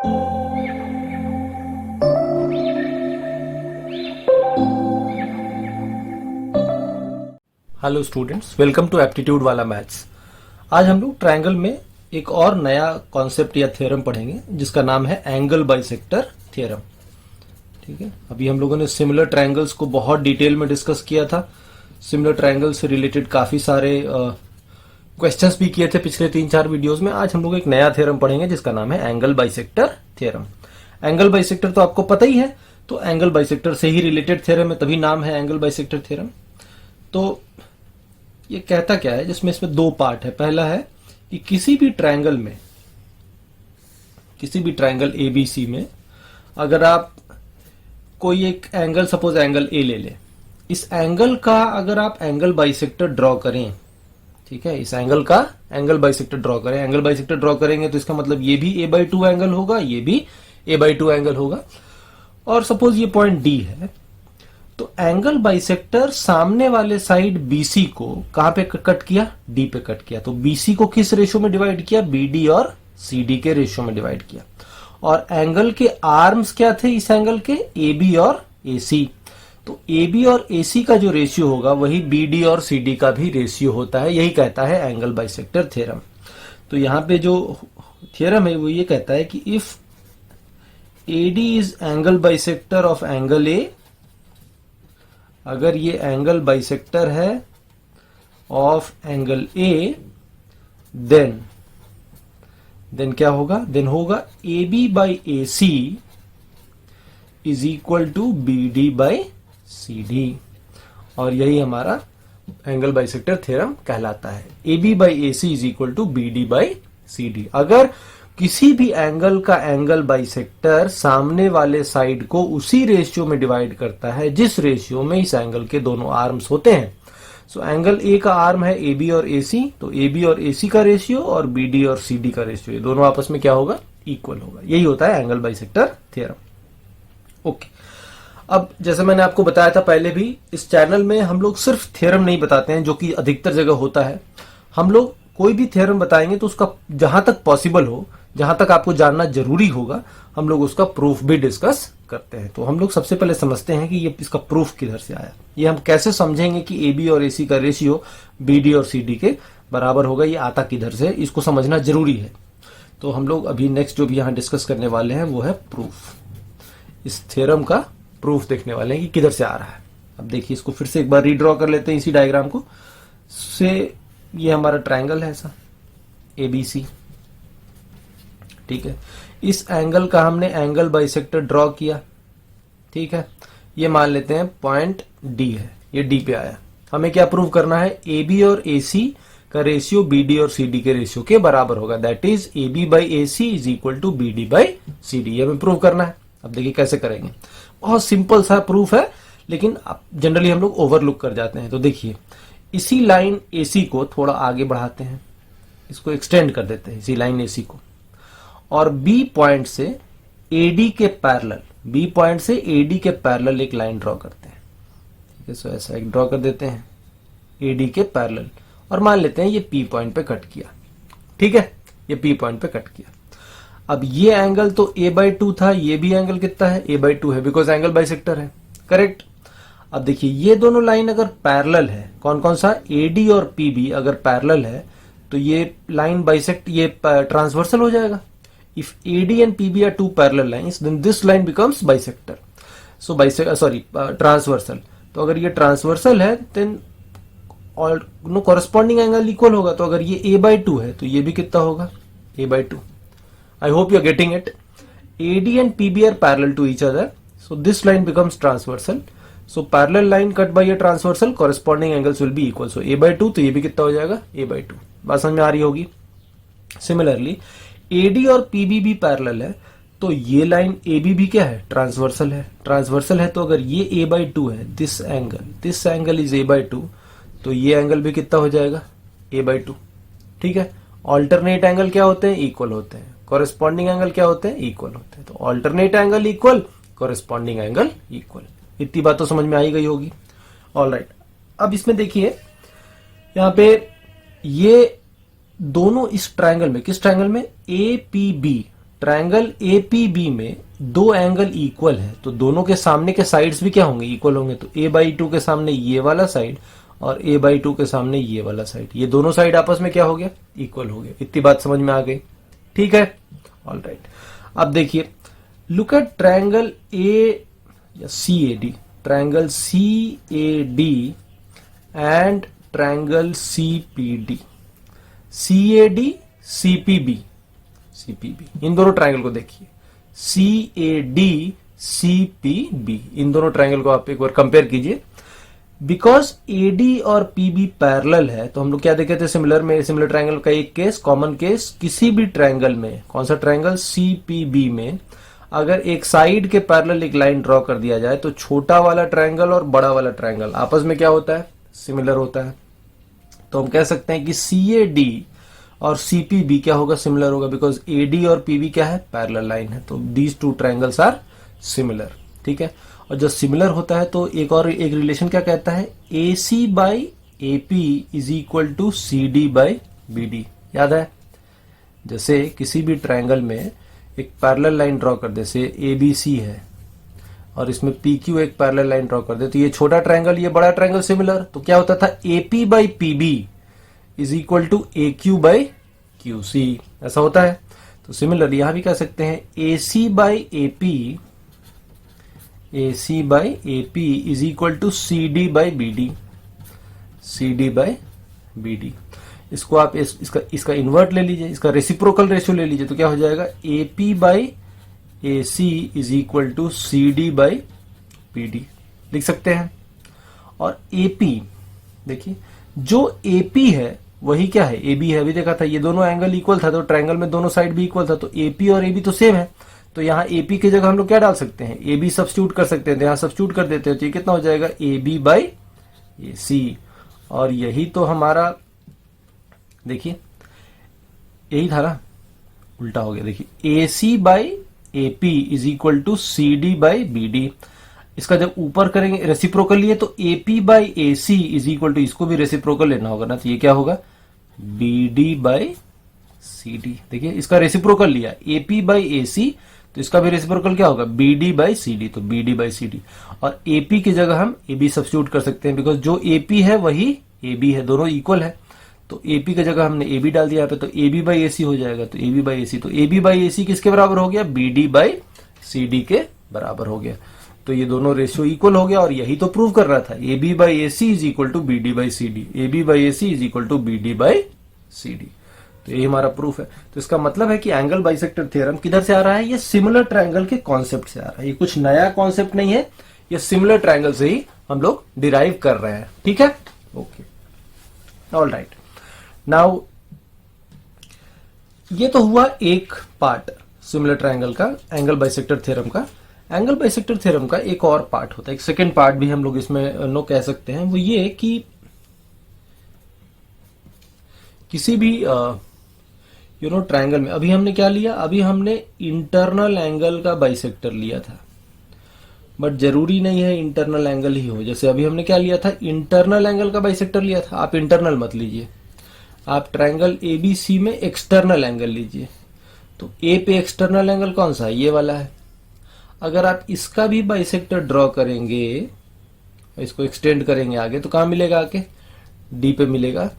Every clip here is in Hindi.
Hello students, welcome to aptitude वाला मैथ्स। आज हम लोग ट्रायंगल में एक और नया कॉन्सेप्ट या थ्योरम पढ़ेंगे जिसका नाम है एंगल बाइसेक्टर थ्योरम। ठीक है, अभी हम लोगों ने सिमिलर ट्रायंगल्स को बहुत डिटेल में डिस्कस किया था। सिमिलर ट्रायंगल से रिलेटेड काफी सारे क्वेश्चंस भी किए थे पिछले 3-4 वीडियोस में। आज हम लोग एक नया थ्योरम पढ़ेंगे जिसका नाम है angle bisector theorem. Angle bisector तो आपको पता ही है, तो एंगल बाइसेक्टर से ही रिलेटेड थ्योरम है, तभी नाम है एंगल बाइसेक्टर थ्योरम। तो ये कहता क्या है, जिसमें इसमें दो पार्ट है। पहला है कि किसी भी ट्रायंगल एबीसी में अगर आप कोई एक एंगल, सपोज एंगल ए ले ले, इस एंगल का अगर आप एंगल बाइसेक्टर ड्रॉ करें, ठीक है, इस एंगल का एंगल बाइसेक्टर ड्रॉ करें। एंगल बाइसेक्टर ड्रॉ करेंगे तो इसका मतलब ये भी a/2 एंगल होगा, ये भी a/2 एंगल होगा। और सपोज ये पॉइंट डी है, तो एंगल बाइसेक्टर सामने वाले साइड बीसी को कहां पे कट किया? डी पे कट किया। तो बीसी को किस रेशियो में डिवाइड किया? बीडी और सीडी के रेशियो में डिवाइड किया। और एंगल के आर्म्स क्या थे इस एंगल के? एबी और एसी। तो एबी और एसी का जो रेशियो होगा वही बीडी और सीडी का भी रेशियो होता है। यही कहता है एंगल बाइसेक्टर थ्योरम। तो यहां पे जो थ्योरम है वो ये कहता है कि if AD is angle bisector of angle A, अगर ये एंगल बाइसेक्टर है ऑफ एंगल ए, देन क्या होगा? देन होगा A B by A C is equal to B D by C D. और यही हमारा एंगल बाइसेक्टर थ्योरम कहलाता है। A B by A C is equal to B D by C D. अगर किसी भी एंगल का एंगल बाइसेक्टर सामने वाले साइड को उसी रेशियो में डिवाइड करता है जिस रेशियो में इस एंगल के दोनों आर्म्स होते हैं। सो एंगल ए का आर्म है ए बी और ए सी, तो ए बी और ए सी का रेशियो और बी डी और सी डी का रेशियो, ये दोनों आपस में क्या होगा? इक्वल होगा। यही होता है एंगल बाइसेक्टर थ्योरम। ओके, अब जैसे मैंने आपको बताया था पहले भी, इस चैनल में हम लोग सिर्फ थ्योरम नहीं बताते हैं, जो कि अधिकतर जगह होता है। हम लोग कोई भी थ्योरम बताएंगे तो उसका जहां तक पॉसिबल हो, जहां तक आपको जानना जरूरी होगा, हम लोग उसका प्रूफ भी डिस्कस करते हैं। तो हम लोग सबसे पहले समझते हैं कि ये इसका प्रूफ किधर से आया। ये हम कैसे समझेंगे कि ए बी और ए सी का रेशियो बी डी और सी डी के बराबर होगा, ये आता किधर से, इसको समझना जरूरी है। तो हम लोग अभी नेक्स्ट जो भी यहाँ डिस्कस करने वाले हैं वो है प्रूफ। इस थ्योरम का प्रूफ देखने वाले हैं कि किधर से आ रहा है। अब देखिए, इसको फिर से एक बार रीड्रॉ कर लेते हैं इसी डायग्राम को। से ये हमारा ट्रायंगल है ऐसा एबीसी, ठीक है। इस एंगल का हमने एंगल बाइसेक्टर ड्रॉ किया, ठीक है। ये मान लेते हैं पॉइंट डी है, ये डी पे आया। हमें क्या प्रूव करना है? ए बी और ए सी का रेशियो बी डी और सी डी के रेशियो के बराबर होगा। That is A B by A C is equal to B D by C D. ये हमें प्रूव करना है। अब देखिए कैसे करेंगे। बहुत सिंपल सा प्रूफ है, लेकिन जनरली हम लोग ओवरलुक कर जाते हैं। तो देखिए, इसी लाइन एसी को थोड़ा आगे बढ़ाते हैं, इसको एक्सटेंड कर देते हैं इसी लाइन एसी को, और बी पॉइंट से एडी के पैरेलल, बी पॉइंट से एडी के पैरेलल एक लाइन ड्रॉ करते हैं, ठीक है। सो ऐसा एक ड्रॉ कर देते हैं एडी के पैरेलल, और मान लेते हैं ये पी पॉइंट पे कट किया, ठीक है। ये पी पॉइंट पे कट किया। अब ये एंगल तो a/2 था, ये भी एंगल कितना है? a/2 है, बिकॉज एंगल बाइसेक्टर है, करेक्ट। अब देखिए, ये दोनों लाइन अगर पैरेलल है, कौन कौन सा? एडी और पीबी अगर पैरेलल है तो ये लाइन बाइसेक्ट, ये ट्रांसवर्सल हो जाएगा। If AD and PB are two parallel lines, then this line becomes bisector. So transversal. तो अगर ये ट्रांसवर्सल है देन कॉरेस्पॉन्डिंग एंगल इक्वल होगा। तो अगर ये a/2 है तो ये भी कितना होगा? a/2। I hope you are getting it. AD and PB are parallel to each other, so this line becomes transversal. So parallel line cut by a transversal, corresponding angles will be equal. So a/2, तो ये भी कितना हो जाएगा? a/2। बात समझ में आ रही होगी। Similarly, AD और PB भी parallel है, तो ये लाइन AB भी क्या है? ट्रांसवर्सल है। ट्रांसवर्सल है तो अगर ये a/2 है, दिस एंगल इज a/2, तो ये एंगल भी कितना हो जाएगा? a/2, ठीक है। ऑल्टरनेट एंगल क्या होते हैं? इक्वल होते हैं। कॉरेस्पॉन्डिंग एंगल क्या होते हैं? इक्वल होते हैं। तो alternate angle equal, corresponding angle equal. इतनी बात तो समझ में आई गई होगी। ऑलराइट, अब इसमें देखिए, यहां पे ये दोनों इस ट्रायंगल में, किस ट्रायंगल में? A P B, triangle APB में दो एंगल इक्वल है तो दोनों के सामने के साइड्स भी क्या होंगे, इक्वल होंगे। तो a/2 के सामने ये वाला साइड और a/2 के सामने ये वाला साइड, ये दोनों साइड आपस में क्या हो गया, इक्वल हो गया। इतनी बात समझ में आ गई, ठीक है, ऑल राइट। अब देखिए, लुक एट ट्रायंगल ए या CAD, triangle CAD and triangle CPD, CAD CPB, इन दोनों ट्रायंगल को देखिए, CAD CPB, इन दोनों ट्रायंगल को आप एक बार कंपेयर कीजिए। बिकॉज AD और PB पैरेलल है तो हम लोग क्या देखे थे सिमिलर में, सिमिलर ट्रायंगल का एक केस, कॉमन केस, किसी भी ट्रायंगल में, कौन सा ट्रायंगल, CPB में अगर एक साइड के पैरेलल एक लाइन ड्रॉ कर दिया जाए तो छोटा वाला ट्रायंगल और बड़ा वाला ट्रायंगल आपस में क्या होता है, सिमिलर होता है। तो हम कह सकते हैं कि CAD और CPB क्या होगा, सिमिलर होगा, बिकॉज AD और PB क्या है, पैरेलल लाइन है। तो these two triangles are similar, ठीक है। और जब सिमिलर होता है तो एक रिलेशन क्या कहता है, AC/AP is equal to CD/BD, याद है। जैसे किसी भी ट्रायंगल में एक पैरेलल लाइन ड्रॉ कर दे, जैसे ABC है और इसमें PQ एक पैरेलल लाइन ड्रॉ कर दे, तो ये छोटा ट्रायंगल, ये बड़ा ट्रायंगल सिमिलर, तो क्या होता था, AP/PB is equal to AQ/QC, ऐसा होता है। तो सिमिलर यहां भी कह सकते हैं AC/AP is equal to CD/BD, इसको आप इसका इन्वर्ट ले लीजिए, इसका रेसिप्रोकल रेशियो ले लीजिए, तो क्या हो जाएगा, AP/AC is equal to CD/BD लिख सकते हैं। और AP देखिए, जो AP है वही क्या है, AB है, अभी देखा था ये दोनों एंगल इक्वल था तो ट्रायंगल में दोनों साइड भी इक्वल था, तो AP और AB तो सेम है। तो यहाँ AP की जगह हम लोग क्या डाल सकते हैं, AB सब्स्टिट्यूट कर सकते हैं, तो यहाँ सब्स्टिट्यूट कर देते हैं, तो ये कितना हो जाएगा, AB/AC। और यही तो हमारा, देखिए यही था ना, उल्टा हो गया, देखिए AC/AP is equal to CD/BD। इसका जब ऊपर करेंगे रेसिप्रोकल लिए तो AP/AC इज इक्वल टू, इसको भी रेसिप्रोकल लेना होगा ना, तो ये क्या होगा, BD/CD। देखिए इसका रेसिप्रोकल लिया AP/AC, तो इसका भी रेसिप्रोकल क्या होगा, BD/CD, तो BD/CD। और AP की जगह हम AB सब्स्टिट्यूट कर सकते हैं, बिकॉज जो AP है वही AB है, दोनों इक्वल है। तो AP की जगह हमने AB डाल दिया यहाँ पे, तो AB/AC हो जाएगा, तो AB/AC, तो AB/AC किसके बराबर हो गया, BD/CD के बराबर हो गया। तो ये दोनों रेशियो इक्वल हो गया और यही तो प्रूव कर रहा था, AB/AC is equal to BD/CD, AB/AC is equal to BD/CD। तो यही हमारा प्रूफ है। तो इसका मतलब है कि एंगल बाइसेक्टर थ्योरम किधर से आ रहा है, ये सिमिलर ट्रायंगल के कॉन्सेप्ट से आ रहा है, ये कुछ नया कॉन्सेप्ट नहीं है, ये सिमिलर ट्रायंगल से ही हम लोग डिराइव कर रहे हैं, ठीक है, ओके, ऑल राइट। नाउ ये तो हुआ एक पार्ट सिमिलर ट्रायंगल का, एंगल बाइसेक्टर थ्योरम का। एंगल बाइसेक्टर थ्योरम का एक और पार्ट होता है, एक सेकेंड पार्ट भी हम लोग इसमें नो कह सकते हैं, वो ये कि किसी भी ट्रायंगल में, अभी हमने क्या लिया, अभी हमने इंटरनल एंगल का बाइसेक्टर लिया था, बट जरूरी नहीं है इंटरनल एंगल ही हो। जैसे अभी हमने क्या लिया था, इंटरनल एंगल का बाइसेक्टर लिया था, आप इंटरनल मत लीजिए, आप ट्रायंगल ABC में एक्सटर्नल एंगल लीजिए। तो A पे एक्सटर्नल एंगल कौन सा है, ये वाला है। अगर आप इसका भी बाइसेक्टर ड्रॉ करेंगे, इसको एक्सटेंड करेंगे आगे, तो कहां मिलेगा, आके D पे मिलेगा।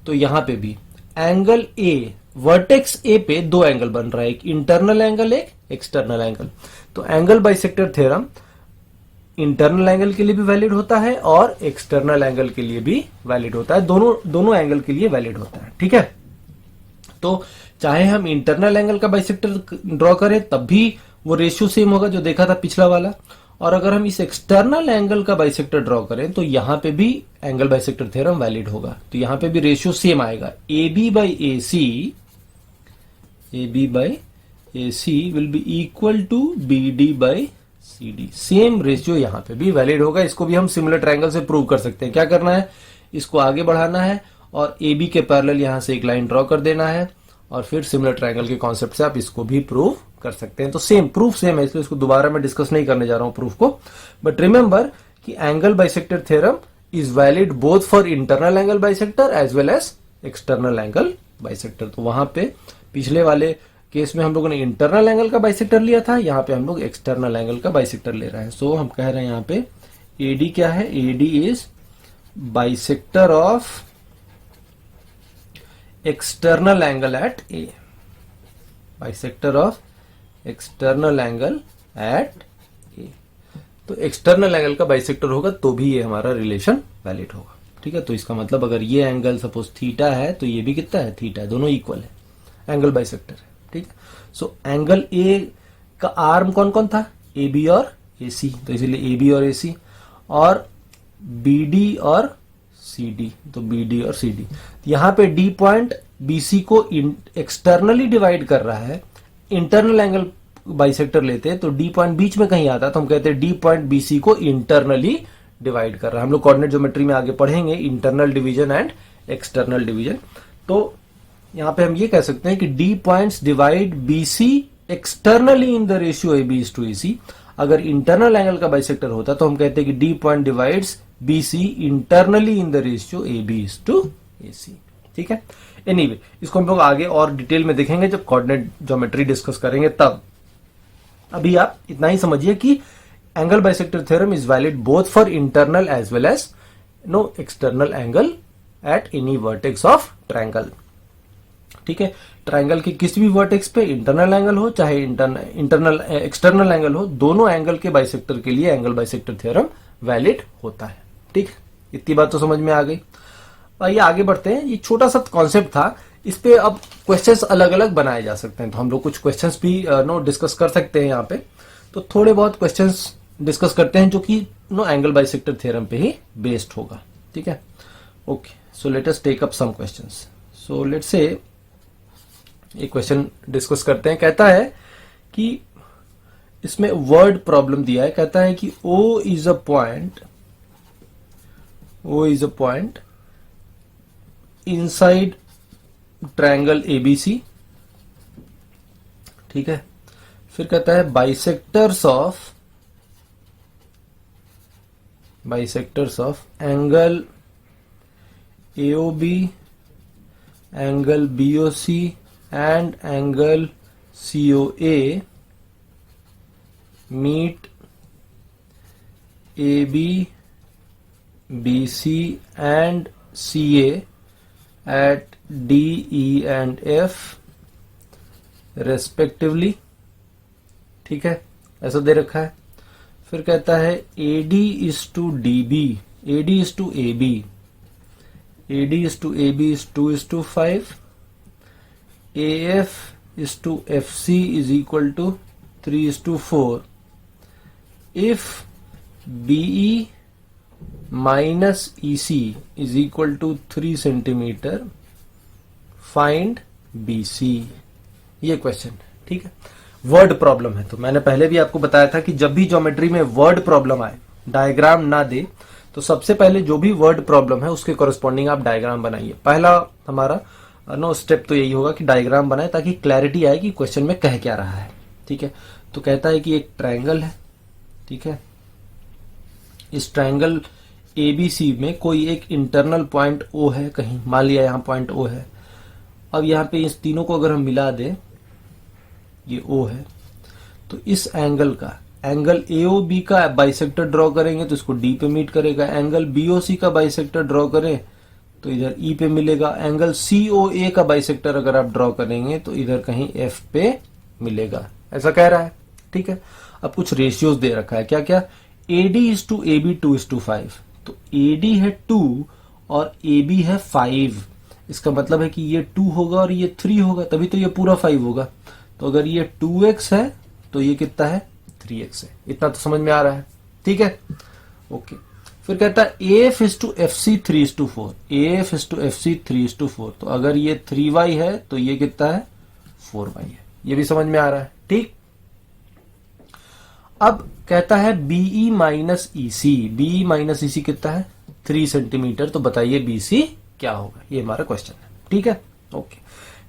तो यहां पे भी एंगल A, वर्टेक्स A पे दो एंगल बन रहा है, एक इंटरनल एंगल, एक एक्सटर्नल एंगल। तो angle bisector theorem internal angle के लिए भी वैलिड होता है और एक्सटर्नल एंगल के लिए भी वैलिड होता है, दोनों एंगल के लिए वैलिड होता है, ठीक है। तो चाहे हम इंटरनल एंगल का बाइसेक्टर ड्रॉ करें तब भी वो रेशियो सेम होगा जो देखा था पिछला वाला, और अगर हम इस एक्सटर्नल एंगल का बाइसेक्टर ड्रॉ करें तो यहां पे भी एंगल बाइसेक्टर थ्योरम वैलिड होगा। तो यहां पे भी रेशियो सेम आएगा, AB/AC will be equal to BD/CD, same ratio यहां पे भी वैलिड होगा। इसको भी हम सिमिलर ट्रायंगल से प्रूव कर सकते हैं। क्या करना है, इसको आगे बढ़ाना है और AB के पैरेलल यहां से एक लाइन ड्रॉ कर देना है, और फिर सिमिलर ट्रायंगल के कॉन्सेप्ट से आप इसको भी प्रूव कर सकते हैं। तो सेम प्रूफ सेम है, इसलिए इसको दोबारा मैं डिस्कस नहीं करने जा रहा हूं प्रूफ को। बट रिमेंबर कि angle bisector theorem is valid both for internal angle bisector as well as external angle bisector. तो वहां पे पिछले वाले केस में हम लोगों ने इंटरनल एंगल का बाइसेक्टर लिया था, यहाँ पे हम लोग एक्सटर्नल एंगल का बाइसेक्टर ले रहे हैं। सो हम कह रहे हैं यहाँ पे AD क्या है, AD is bisector of external angle at A, bisector of external angle at A। तो एक्सटर्नल एंगल का बाइसेक्टर होगा तो भी ये हमारा रिलेशन वैलिड होगा, ठीक है। तो इसका मतलब अगर ये एंगल सपोज थीटा है तो ये भी कितना है, थीटा है, दोनों इक्वल है, एंगल बाइसेक्टर है, ठीक है। सो एंगल ए का आर्म कौन कौन था, AB और AC, तो इसीलिए AB और AC, और BD और CD, तो BD और CD। यहां पे D पॉइंट BC को एक्सटर्नली डिवाइड कर रहा है, इंटरनल एंगल बाइसेक्टर लेते हैं तो D पॉइंट बीच में कहीं आता है, तो हम कहते हैं D पॉइंट BC को इंटरनली डिवाइड कर रहा है। हम लोग कोऑर्डिनेट ज्योमेट्री में आगे पढ़ेंगे internal division and external division. तो यहां पे हम ये कह सकते हैं कि D points divide BC externally in the ratio AB:AC। अगर इंटरनल एंगल का बाइसेक्टर होता तो हम कहते हैं कि D point divides BC internally in the ratio AB:AC, ठीक है। एनीवे, इसको हम लोग आगे और डिटेल में देखेंगे जब कोऑर्डिनेट ज्योमेट्री डिस्कस करेंगे तब। अभी आप इतना ही समझिए कि angle bisector theorem is valid both for internal as well as no external angle at any vertex of triangle, ठीक है। ट्रायंगल के किसी भी वर्टेक्स पे इंटरनल एंगल हो चाहे एक्सटर्नल एंगल हो, दोनों एंगल के बाइसेक्टर के लिए एंगल बाइसेक्टर थ्योरम वैलिड होता है, ठीक। इतनी बात तो समझ में आ गई। आइए आगे बढ़ते हैं। ये छोटा सा कॉन्सेप्ट था, इस पे अब क्वेश्चंस अलग अलग बनाए जा सकते हैं, तो हम लोग कुछ क्वेश्चंस भी डिस्कस कर सकते हैं यहाँ पे। तो थोड़े बहुत क्वेश्चंस डिस्कस करते हैं जो कि एंगल बाइसेक्टर थ्योरम पे ही बेस्ड होगा, ठीक है। Okay, so let us take up some questions. So let's say एक क्वेश्चन डिस्कस करते हैं। कहता है कि इसमें वर्ड प्रॉब्लम दिया है, कहता है कि O is a point inside triangle ABC, ठीक है। फिर कहता है bisectors of angle AOB, angle BOC and angle COA meet AB, BC एंड CA at D, E and F respectively, ठीक है, ऐसा दे रखा है। फिर कहता है AD is to DB, AD is to AB, AD is to AB is 2:5, AF is to FC is equal to 3:4, if BE minus EC is equal to 3 centimetre, find BC। ये क्वेश्चन, ठीक है, वर्ड प्रॉब्लम है। तो मैंने पहले भी आपको बताया था कि जब भी ज्योमेट्री में वर्ड प्रॉब्लम आए, डायग्राम ना दे, तो सबसे पहले जो भी वर्ड प्रॉब्लम है उसके कॉरेस्पॉन्डिंग आप डायग्राम बनाइए। पहला हमारा स्टेप तो यही होगा कि डायग्राम बनाए ताकि क्लैरिटी आए कि क्वेश्चन में कह क्या रहा है, ठीक है। तो कहता है कि एक ट्रायंगल है, ठीक है, इस ट्रायंगल ABC में कोई एक इंटरनल पॉइंट O है, कहीं मान लिया यहां पॉइंट O है। अब यहां पे इस तीनों को अगर हम मिला दें, ये O है, तो इस एंगल का, एंगल AOB का बाइसेक्टर ड्रॉ करेंगे तो इसको D पे मीट करेगा। एंगल BOC का बाइसेक्टर ड्रॉ करें तो इधर E पे मिलेगा। एंगल COA का बाइसेक्टर अगर आप ड्रॉ करेंगे तो इधर कहीं F पे मिलेगा, ऐसा कह रहा है, ठीक है। अब कुछ रेशियोज दे रखा है, क्या क्या, AD is to AB 2:5, तो AD है 2 और AB है 5। इसका मतलब है कि ये 2 होगा और ये 3 होगा, तभी तो ये पूरा 5 होगा। तो अगर ये 2x है तो ये कितना है, 3x है। इतना तो समझ में आ रहा है, ठीक है, ओके। फिर कहता है AF is to FC 3:4, AF is to FC 3:4, तो अगर ये 3y है तो ये कितना है, 4y है। ये भी समझ में आ रहा है, ठीक। अब कहता है BE minus EC, BE minus EC कितना है, 3 सेंटीमीटर, तो बताइए BC क्या होगा। ये हमारा क्वेश्चन है, ठीक है, ओके,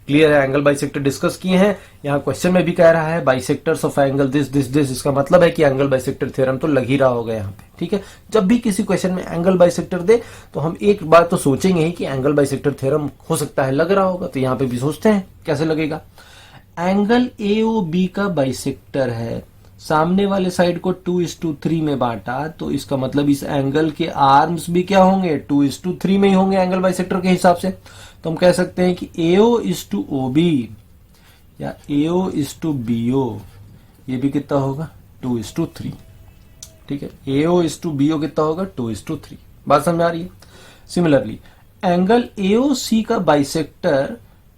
क्लियर है। एंगल बाइसेक्टर डिस्कस किए हैं। यहाँ क्वेश्चन में भी कह रहा है bisectors of angle this this this, इसका मतलब है कि एंगल बाइसेक्टर थ्योरम तो लग ही रहा होगा यहाँ पे, ठीक है। जब भी किसी क्वेश्चन में एंगल बाइसेक्टर दे तो हम एक बात तो सोचेंगे ही कि एंगल बाइसेक्टर थ्योरम हो सकता है लग रहा होगा, तो यहाँ पे भी सोचते हैं कैसे लगेगा। एंगल AOB का बाइसेक्टर है, सामने वाले साइड को 2:3 में बांटा, तो इसका मतलब इस एंगल के आर्म्स भी क्या होंगे, 2:3 में ही होंगे एंगल बाइसेक्टर के हिसाब से। तो हम कह सकते हैं कि AO:OB या AO:BO ये भी कितना होगा, 2:3। ठीक है, AO:BO कितना होगा, 2:3। बात समझ आ रही है। सिमिलरली एंगल AOC का बाइसेक्टर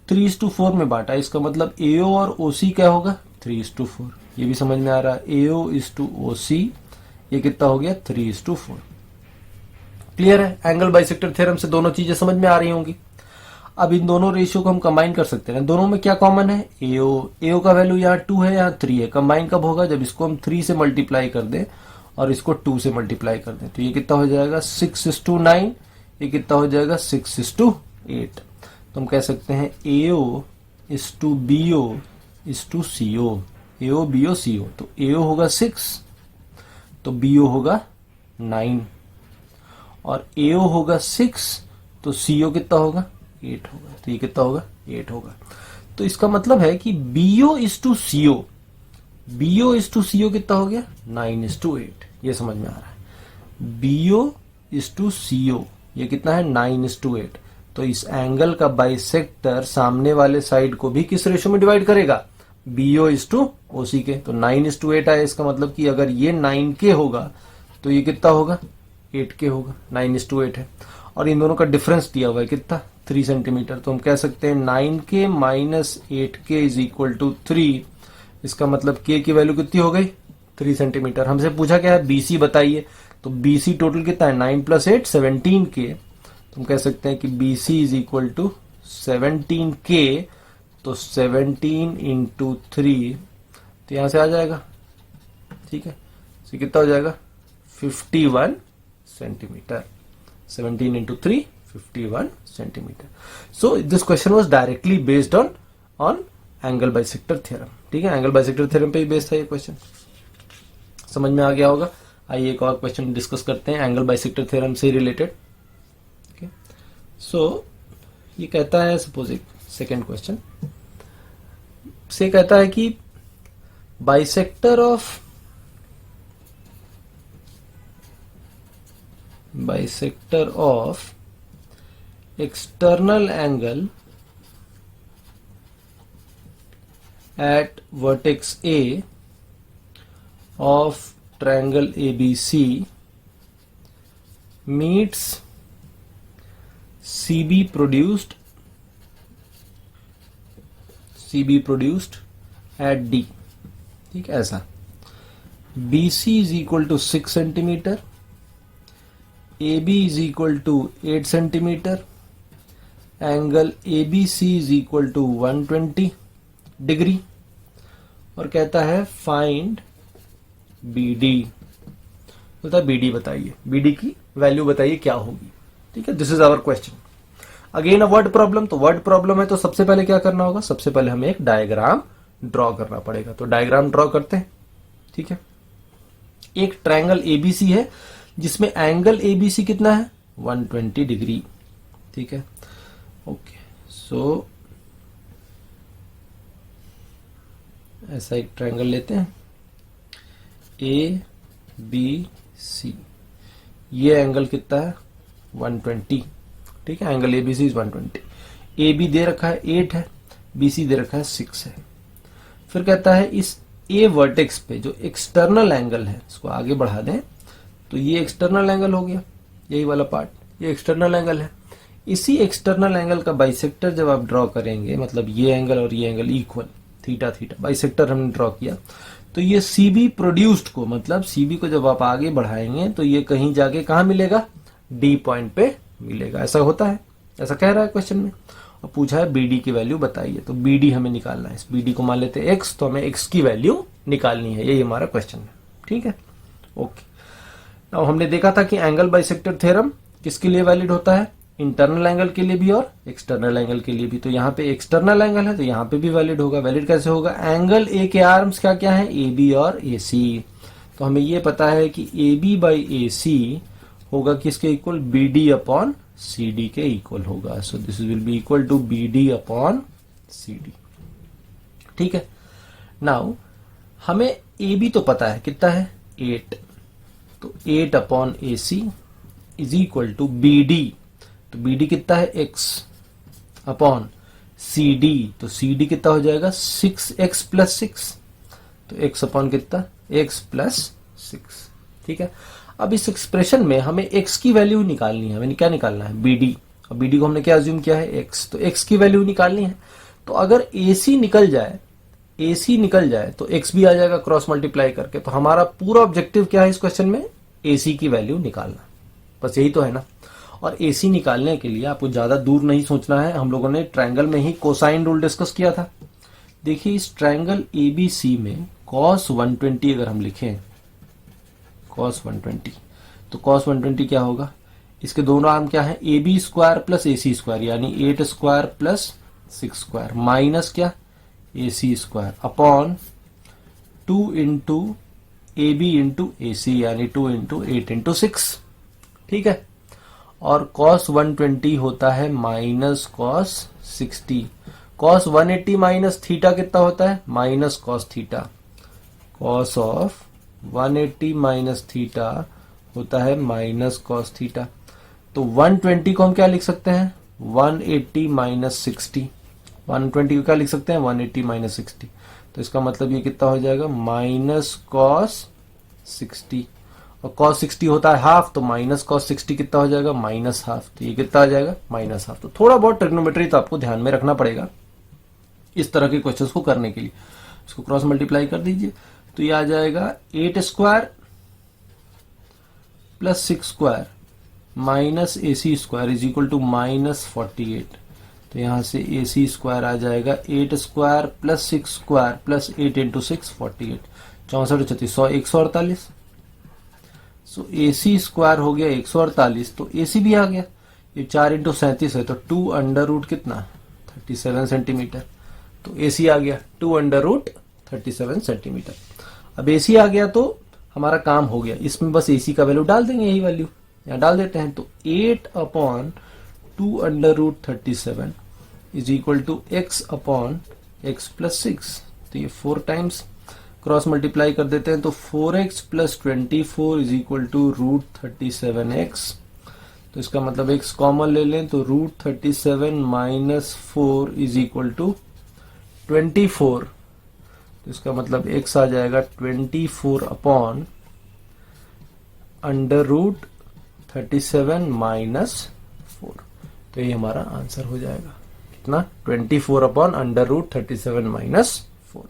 3:4 में बांटा, इसका मतलब AO और OC क्या होगा, 3:4। ये भी समझ में आ रहा है, AO:OC ये कितना हो गया, 3:4। क्लियर है, एंगल बाइसेक्टर थ्योरम से दोनों चीजें समझ में आ रही होंगी। अब इन दोनों रेशियो को हम कंबाइन कर सकते हैं। दोनों में क्या कॉमन है, AO का वैल्यू यहाँ 2 है, यहाँ 3 है। कंबाइन कब होगा, जब इसको हम 3 से मल्टीप्लाई कर दें और इसको 2 से मल्टीप्लाई कर दें, तो ये कितना हो जाएगा, 6:9। ये कितना हो जाएगा, 6:8। तो हम कह सकते हैं AO:BO:CO, AO:BO:CO। तो AO होगा 6, तो BO होगा 9, और AO होगा 6, तो CO कितना होगा, 8 होगा। तो ये कितना होगा, 8 होगा। तो इसका मतलब है कि BO:CO कितना हो गया, 9:8। ये समझ में आ रहा है, BO:CO ये कितना है, 9:8। तो इस एंगल का बाइसेक्टर सामने वाले साइड को भी किस रेशो में डिवाइड करेगा, BO:OC के। तो 9:8 आया, इसका मतलब कि अगर ये 9K होगा तो ये कितना होगा, 8K होगा। 9:8 है, और इन दोनों का डिफरेंस दिया हुआ है कितना, 3 सेंटीमीटर। तो हम कह सकते हैं 9K minus 8K is equal to 3। इसका मतलब K की वैल्यू कितनी हो गई, 3 सेंटीमीटर। हमसे पूछा क्या है, BC बताइए। तो BC टोटल कितना है, 9 + 8 17K। तो हम कह सकते हैं कि BC is equal to 17K। तो 17 इंटू 3, तो यहां से आ जाएगा। ठीक है, तो कितना हो जाएगा, 51 centimetre. 17 into 3 51 centimetre. So this question was directly based on angle bisector theorem. ठीक है, एंगल बाइसेक्टर थ्योरम पे ही बेस्ड था ये क्वेश्चन। समझ में आ गया होगा। आइए एक और क्वेश्चन डिस्कस करते हैं एंगल बाइसेक्टर थ्योरम से रिलेटेड। सो ये कहता है, सपोज एक सेकेंड क्वेश्चन से कहता है कि bisector of external angle at vertex A of triangle ABC meets CB produced at D। ठीक, ऐसा BC is equal to 6 centimetre, AB is equal to 8 centimetre, angle ABC is equal to 120 degree, और कहता है फाइंड BD। बोलता है BD बताइए, BD की वैल्यू बताइए क्या होगी। ठीक है, this is our question. Again a word problem. तो वर्ड प्रॉब्लम है तो सबसे पहले क्या करना होगा, सबसे पहले हमें एक डायग्राम ड्रॉ करना पड़ेगा। तो डायग्राम ड्रॉ करते हैं। ठीक है, एक ट्रायंगल ABC है जिसमें एंगल ABC कितना है, 120 डिग्री। ठीक है, ओके। सो ऐसा एक ट्रायंगल लेते हैं ABC। ये एंगल कितना है, 120। ठीक है, एंगल ABC इज 120। AB दे रखा है 8 है, BC दे रखा है 6 है। फिर कहता है इस A वर्टेक्स पे जो एक्सटर्नल एंगल है, इसको आगे बढ़ा दें तो ये एक्सटर्नल एंगल हो गया, यही वाला पार्ट, ये एक्सटर्नल एंगल है। इसी एक्सटर्नल एंगल का बाइसेक्टर जब आप ड्रॉ करेंगे, मतलब ये एंगल और ये angle equal, theta theta, bisector हमने ड्रॉ किया, तो ये CB प्रोड्यूस्ड को, मतलब CB को जब आप आगे बढ़ाएंगे तो ये कहीं जाके कहाँ मिलेगा, D पॉइंट पे मिलेगा। ऐसा होता है, ऐसा कह रहा है क्वेश्चन में, और पूछा है BD की वैल्यू बताइए। तो BD हमें निकालना है, इस BD को मान लेते हैं X, तो हमें X की वैल्यू निकालनी है, यही हमारा क्वेश्चन है। ठीक है, ओके। अब हमने देखा था कि एंगल बाइसेक्टर थ्योरम किसके लिए वैलिड होता है, इंटरनल एंगल के लिए भी और एक्सटर्नल एंगल के लिए भी। तो यहाँ पे एक्सटर्नल एंगल है तो यहाँ पे भी वैलिड होगा। वैलिड कैसे होगा, एंगल A के आर्म्स क्या क्या है, AB और AC। तो हमें ये पता है कि AB/AC होगा किसके इक्वल, BD/CD के इक्वल होगा। So this will be equal to BD/CD। ठीक है। नाउ हमें ए बी तो पता है, कितना है 8, तो 8 upon A C is equal to B D, तो बी डी कितना है x अपॉन सी डी, तो सी डी कितना हो जाएगा 6x प्लस 6, तो x अपॉन कितना x प्लस 6, ठीक है। अब इस एक्सप्रेशन में हमें x की वैल्यू निकालनी है, हमें क्या निकालना है बी डी, और बी डी को हमने क्या अज्यूम किया है x, तो x की वैल्यू निकालनी है। तो अगर AC निकल जाए, AC निकल जाए तो x भी आ जाएगा क्रॉस मल्टीप्लाई करके, तो हमारा पूरा ऑब्जेक्टिव क्या है इस क्वेश्चन में, AC की वैल्यू निकालना, बस यही तो है ना। और AC निकालने के लिए आपको ज्यादा दूर नहीं सोचना है, हम लोगों ने ट्रायंगल में ही कोसाइन रूल डिस्कस किया था। देखिए इस ट्रायंगल ABC में cos 120 अगर हम लिखें, cos 120, तो cos 120 क्या होगा, इसके दोनों आर्म क्या है AB square plus AC square, यानी 8 स्क्वायर प्लस 6 स्क्वायर माइनस क्या AC square upon 2 into AB into AC, यानी 2 इंटू 8 इंटू 6, ठीक है। और cos 120 होता है minus cos 60, cos 180 minus theta कितना होता है minus cos theta, cos of 180 minus theta होता है माइनस cos थीटा। तो 120 को हम क्या लिख सकते हैं 180 माइनस 60, 120 को क्या लिख सकते हैं 180 माइनस 60, तो इसका मतलब ये कितना हो जाएगा माइनस cos 60, और cos 60 होता है हाफ, तो माइनस cos 60 कितना हो जाएगा माइनस हाफ, तो ये कितना आ जाएगा माइनस हाफ। तो थोड़ा बहुत ट्रिग्नोमेट्री तो आपको ध्यान में रखना पड़ेगा इस तरह के क्वेश्चंस को करने के लिए। इसको क्रॉस मल्टीप्लाई कर दीजिए, तो ये आ जाएगा 8 square plus 6 square minus AC square is equal to minus 48, तो यहां से AC स्क्वायर आ जाएगा 8 square plus 6 square plus 8 into 6 48, 64 36 148, so AC square हो गया 148, तो AC भी आ गया, ये 4 इंटू 37 है, तो 2 अंडर रूट कितना 37 सेंटीमीटर, तो AC आ गया 2 अंडर रूट 37 सेंटीमीटर। अब AC आ गया तो हमारा काम हो गया, इसमें बस AC का वैल्यू डाल देंगे, यही वैल्यू यहाँ डाल देते हैं, तो 8 upon 2 under root 37 is equal to x upon x plus 6, तो ये 4 टाइम्स क्रॉस मल्टीप्लाई कर देते हैं, तो 4x plus 24 is equal to root 37x, तो इसका मतलब x कॉमन ले लें, तो root 37 minus 4 is equal to 24, तो इसका मतलब x आ जाएगा 24 अपॉन अंडर रूट 37 माइनस 4, तो ये हमारा आंसर हो जाएगा कितना 24 अपॉन अंडर रूट 37 माइनस 4।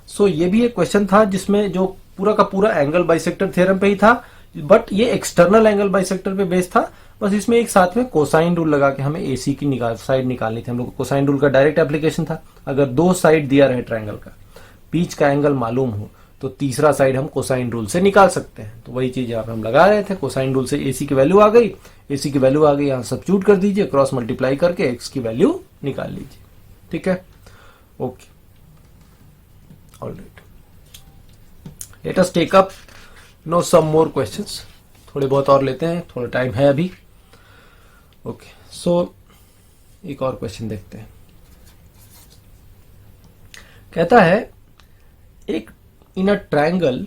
सो ये भी एक क्वेश्चन था जिसमें जो पूरा का पूरा एंगल बाइसेक्टर थ्योरम पे ही था, बट ये एक्सटर्नल एंगल बाइसेक्टर पे बेस्ड था, बस इसमें एक साथ में कोसाइन रूल लगा के हमें AC की साइड निकालनी थी। हम लोग को कोसाइन रूल का डायरेक्ट एप्लीकेशन था, अगर 2 साइड दिया रहे ट्रायंगल का, बीच का एंगल मालूम हो, तो तीसरा साइड हम कोसाइन रूल से निकाल सकते हैं, तो वही चीज यहाँ पे हम लगा रहे थे। कोसाइन रूल से AC की वैल्यू आ गई, AC की वैल्यू आ गई, यहाँ सब्स्टिट्यूट कर दीजिए, क्रॉस मल्टीप्लाई करके x की वैल्यू निकाल लीजिए, ठीक है। Okay, alright, let us take up no some more questions, थोड़े बहुत और लेते हैं, थोड़ा टाइम है अभी। ओके, सो एक और क्वेश्चन देखते हैं। कहता है एक in a triangle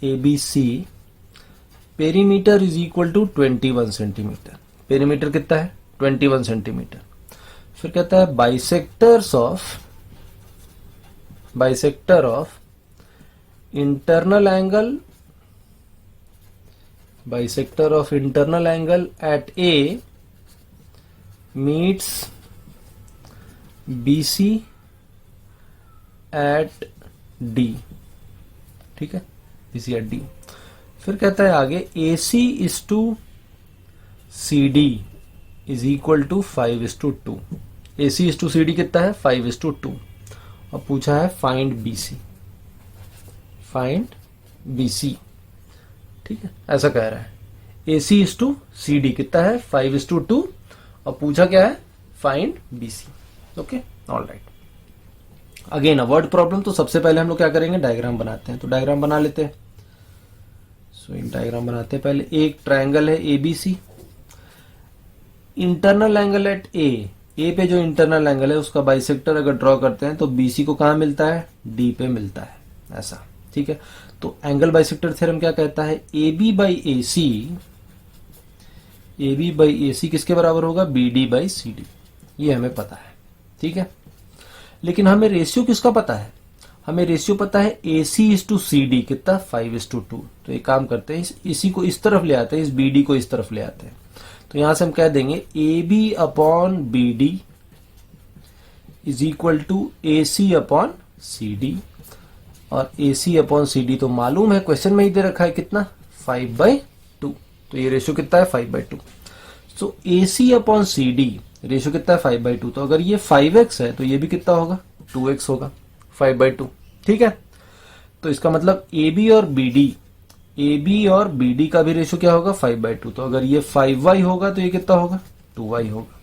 ABC perimeter is equal to 21 centimetre, perimeter कितना है 21 सेंटीमीटर। फिर कहता है bisector of internal angle at A meets BC at D, ठीक है, BC एट D। फिर कहता है आगे AC is to CD is equal to 5:2, AC is to CD कितना है 5:2, और पूछा है फाइंड BC, ठीक है, ऐसा कह रहा है। AC इज टू CD कितना है 5:2, और पूछा क्या है find BC। Okay, alright, again a word problem. तो सबसे पहले हम लोग क्या करेंगे, डायग्राम बनाते हैं, तो डायग्राम बना लेते हैं। सो इन डायग्राम बनाते हैं। पहले एक ट्रायंगल है ABC, internal angle at A A पे जो इंटरनल एंगल है उसका बाइसेक्टर अगर ड्रॉ करते हैं तो बीसी को कहां मिलता है, डी पे मिलता है, ऐसा। ठीक है, तो एंगल बाइसेक्टर थ्योरम क्या कहता है, ए बी बाई ए सी किसके बराबर होगा, B D by C D, ये हमें पता है। ठीक है, लेकिन हमें रेशियो किसका पता है, हमें रेशियो पता है ए C is to C D कितना, 5:2। तो एक काम करते हैं, इसी को इस तरफ ले आते हैं, इस बी डी को इस तरफ ले आते हैं। तो यहां से हम कह देंगे A B upon B D is equal to A C upon C D, और A C upon C D तो मालूम है, क्वेश्चन में ही दे रखा है कितना, 5/2। तो ये रेशियो कितना है, 5/2। सो ए C upon C D ratio कितना है, 5/2। तो अगर ये 5x है तो ये भी कितना होगा, 2x होगा, 5/2। ठीक है, तो इसका मतलब ए बी और बी डी का भी रेशियो क्या होगा, 5/2। तो अगर ये 5y होगा तो ये कितना होगा, 2y होगा।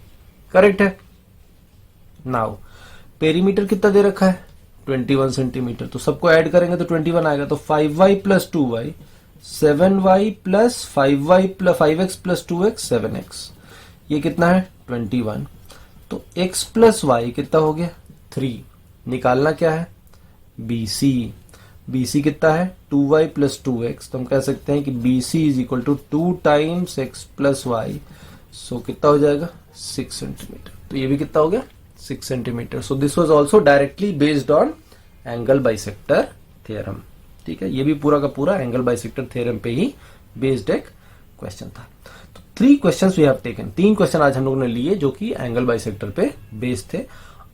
करेक्ट है। नाउ पेरीमीटर कितना दे रखा है, 21 सेंटीमीटर। तो सबको ऐड करेंगे तो 21 आएगा। तो 5y plus 2y 7y plus 5x plus 2x 7x, ये कितना है, 21। तो x प्लस y कितना हो गया, 3। निकालना क्या है, BC कितना है, 2y प्लस 2x। तो हम कह सकते हैं कि BC is equal to 2 times x plus y। So कितना हो जाएगा, 6 सेंटीमीटर। तो ये भी कितना हो गया, 6 centimetre. So this was also directly based on angle bisector theorem. ठीक है, ये भी पूरा का पूरा एंगल बाइसेक्टर थ्योरम पे ही बेस्ड एक क्वेश्चन था। तो 3 questions we have taken, 3 question आज हम लोगों ने लिए जो कि एंगल बाइसेक्टर पे बेस्ड थे।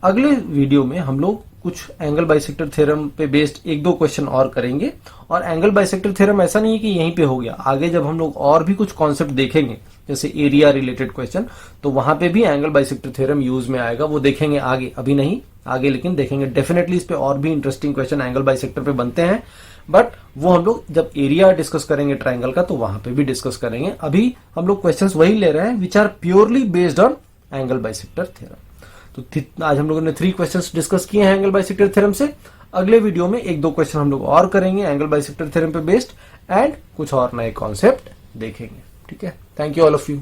अगले वीडियो में हम लोग कुछ एंगल बाइसेक्टर थ्योरम पे बेस्ड 1-2 क्वेश्चन और करेंगे। और एंगल बाइसेक्टर थ्योरम ऐसा नहीं है कि यहीं पे हो गया, आगे जब हम लोग और भी कुछ कॉन्सेप्ट देखेंगे जैसे एरिया रिलेटेड क्वेश्चन, तो वहां पे भी एंगल बाइसेक्टर थ्योरम यूज में आएगा। वो देखेंगे आगे, अभी नहीं आगे, लेकिन देखेंगे डेफिनेटली। इस पे और भी इंटरेस्टिंग क्वेश्चन एंगल बाइसेक्टर पे बनते हैं, बट वो हम लोग जब एरिया डिस्कस करेंगे ट्राइंगल का तो वहां पे भी डिस्कस करेंगे। अभी हम लोग क्वेश्चंस वही ले रहे हैं which are purely based on angle bisector theorem. तो आज हम लोगों ने 3 क्वेश्चंस डिस्कस किए हैं एंगल बाइसेक्टर थ्योरम से। अगले वीडियो में 1-2 क्वेश्चन हम लोग और करेंगे एंगल बाइसेक्टर थ्योरम पे बेस्ड, एंड कुछ और नए कॉन्सेप्ट देखेंगे। ठीक है, thank you all of you.